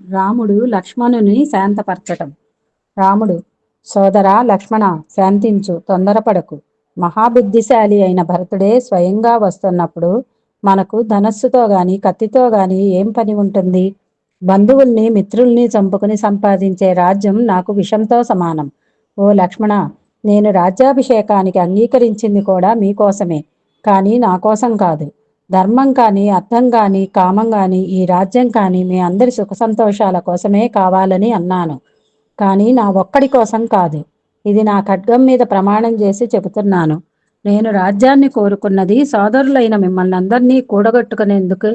రాముడు లక్ష్మణుని శాంతపరచటం. రాముడు: సోదరా లక్ష్మణ, శాంతించు, తొందరపడకు. మహాబుద్ధిశాలి అయిన భరతుడే స్వయంగా వస్తున్నప్పుడు మనకు ధనస్సుతో గాని కత్తితో గాని ఏం పని ఉంటుంది? బంధువుల్ని మిత్రుల్ని చంపుకుని సంపాదించే రాజ్యం నాకు విషంతో సమానం. ఓ లక్ష్మణ, నేను రాజ్యాభిషేకానికి అంగీకరించింది కూడా మీకోసమే, కానీ నా కోసం కాదు. ధర్మం కానీ, అర్థం కానీ, కామం కానీ, ఈ రాజ్యం కానీ మీ అందరి సుఖ సంతోషాల కోసమే కావాలని అన్నాను, కానీ నా ఒక్కడి కోసం కాదు. ఇది నా ఖడ్గం మీద ప్రమాణం చేసి చెబుతున్నాను. నేను రాజ్యాన్ని కోరుకున్నది సోదరులైన మిమ్మల్ని అందరినీ కూడగట్టుకునేందుకు,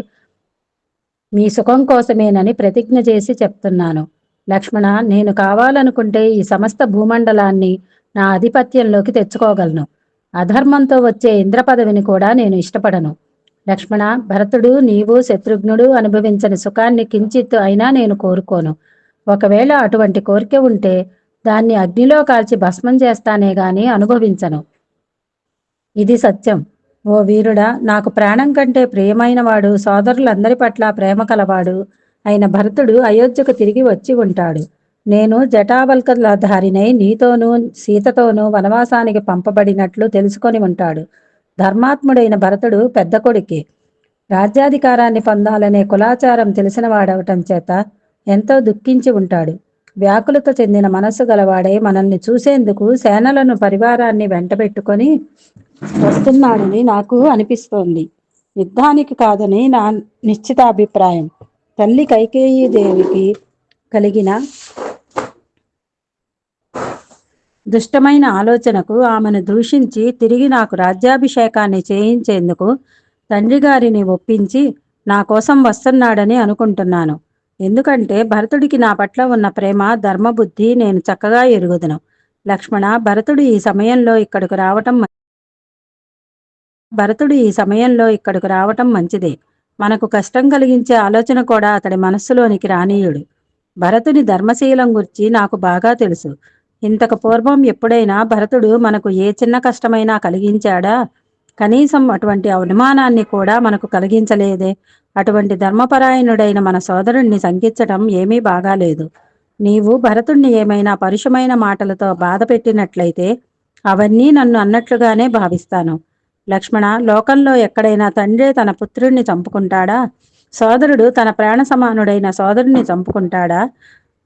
మీ సుఖం కోసమేనని ప్రతిజ్ఞ చేసి చెప్తున్నాను. లక్ష్మణ, నేను కావాలనుకుంటే ఈ సమస్త భూమండలాన్ని నా ఆధిపత్యంలోకి తెచ్చుకోగలను. అధర్మంతో వచ్చే ఇంద్ర పదవిని కూడా నేను ఇష్టపడను. లక్ష్మణ, భరతుడు, నీవు, శత్రుఘ్నుడు అనుభవించని సుఖాన్ని కించిత్ అయినా నేను కోరుకోను. ఒకవేళ అటువంటి కోరిక ఉంటే దాన్ని అగ్నిలో కాల్చి భస్మం చేస్తానే గాని అనుభవించను. ఇది సత్యం. ఓ వీరుడా, నాకు ప్రాణం కంటే ప్రియమైన వాడు, సోదరులందరి పట్ల ప్రేమ కలవాడు అయిన భరతుడు అయోధ్యకు తిరిగి వచ్చి ఉంటాడు. నేను జటావల్కధారినై నీతోనూ సీతతోనూ వనవాసానికి పంపబడినట్లు తెలుసుకొని ఉంటాడు. ధర్మాత్ముడైన భరతుడు పెద్ద కొడుకే. రాజ్యాధికారాన్ని పొందాలనే కులాచారం తెలిసిన వాడవటం చేత ఎంతో దుఃఖించి ఉంటాడు. వ్యాకులత చెందిన మనస్సు గలవాడై మనల్ని చూసేందుకు సేనలను పరివారాన్ని వెంటబెట్టుకొని వస్తున్నాడని నాకు అనిపిస్తోంది. యుద్ధానికి కాదని నా నిశ్చితాభిప్రాయం. తల్లి కైకేయీదేవికి కలిగిన దుష్టమైన ఆలోచనకు ఆమెను దూషించి తిరిగి నాకు రాజ్యాభిషేకాన్ని చేయించేందుకు తండ్రి గారిని ఒప్పించి నా కోసం వస్తున్నాడని అనుకుంటున్నాను. ఎందుకంటే భరతుడికి నా పట్ల ఉన్న ప్రేమ, ధర్మబుద్ధి నేను చక్కగా ఎరుగుదును. లక్ష్మణ, భరతుడు ఈ సమయంలో ఇక్కడకు రావటం మంచిదే. మనకు కష్టం కలిగించే ఆలోచన కూడా అతడి మనస్సులోనికి రానీయుడు. భరతుని ధర్మశీలం గురించి నాకు బాగా తెలుసు. ఇంతకు పూర్వం ఎప్పుడైనా భరతుడు మనకు ఏ చిన్న కష్టమైనా కలిగించాడా? కనీసం అటువంటి అవమానాన్ని కూడా మనకు కలిగించలేదే. అటువంటి ధర్మపరాయణుడైన మన సోదరుణ్ణి శంకించటం ఏమీ బాగాలేదు. నీవు భరతుణ్ణి ఏమైనా పరుషమైన మాటలతో బాధ పెట్టినట్లయితే అవన్నీ నన్ను అన్నట్లుగానే భావిస్తాను. లక్ష్మణ, లోకంలో ఎక్కడైనా తండ్రి తన పుత్రుణ్ణి చంపుకుంటాడా? సోదరుడు తన ప్రాణ సమానుడైన సోదరుణ్ణి చంపుకుంటాడా?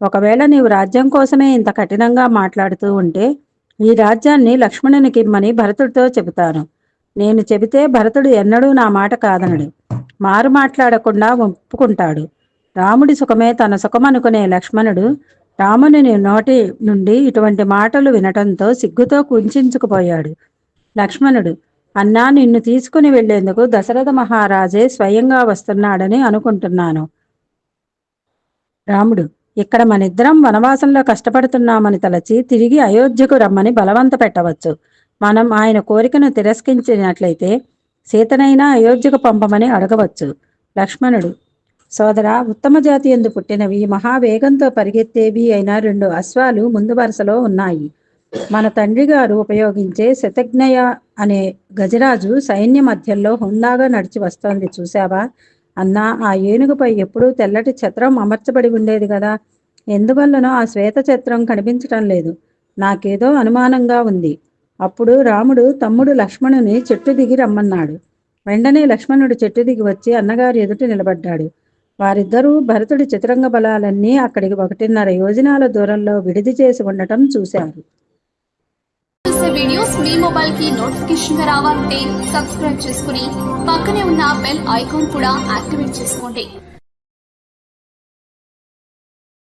ఒకవేళ నీవు రాజ్యం కోసమే ఇంత కఠినంగా మాట్లాడుతూ ఉంటే ఈ రాజ్యాన్ని లక్ష్మణునికి ఇమ్మని భరతుడితో చెబుతాను. నేను చెబితే భరతుడు ఎన్నడూ నా మాట కాదనడు, మారు మాట్లాడకుండా ఒప్పుకుంటాడు. రాముడి సుఖమే తన సుఖమనుకునే లక్ష్మణుడు రాముని నోటి నుండి ఇటువంటి మాటలు వినటంతో సిగ్గుతో కుంచుకుపోయాడు. లక్ష్మణుడు: అన్నా, నిన్ను తీసుకుని వెళ్లేందుకు దశరథ మహారాజే స్వయంగా వస్తున్నాడని అనుకుంటున్నాను. రాముడు: ఇక్కడ మనిద్దరం వనవాసంలో కష్టపడుతున్నామని తలచి తిరిగి అయోధ్యకు రమ్మని బలవంత పెట్టవచ్చు. మనం ఆయన కోరికను తిరస్కరించినట్లయితే సీతనైనా అయోధ్యకు పంపమని అడగవచ్చు. లక్ష్మణుడు: సోదరా, ఉత్తమ జాతి యందు పుట్టినవి, మహావేగంతో పరిగెత్తేవి అయిన 2 అశ్వాలు ముందు వరుసలో ఉన్నాయి. మన తండ్రి గారు ఉపయోగించే శతఘ్నయ అనే గజరాజు సైన్య మధ్యలో హుందాగా నడిచి వస్తోంది, చూశావా? అన్నా, ఆ ఏనుగుపై ఎప్పుడూ తెల్లటి ఛత్రం అమర్చబడి ఉండేది కదా, ఎందువల్లనో ఆ శ్వేత ఛత్రం కనిపించటం లేదు. నాకేదో అనుమానంగా ఉంది. అప్పుడు రాముడు తమ్ముడు లక్ష్మణుని చెట్టు దిగి రమ్మన్నాడు. వెంటనే లక్ష్మణుడు చెట్టు దిగి వచ్చి అన్నగారి ఎదుట నిలబడ్డాడు. వారిద్దరూ భరతుడి చతురంగ బలాలన్నీ అక్కడికి 1.5 యోజనాల దూరంలో విడిది చేసి ఉండటం చూశారు. వీడియోస్ మీ మొబైల్ కి నోటిఫికేషన్ గా రావాలంటే సబ్స్క్రైబ్ చేసుకుని పక్కనే ఉన్న బెల్ ఐకాన్ కూడా యాక్టివేట్ చేసుకోండి.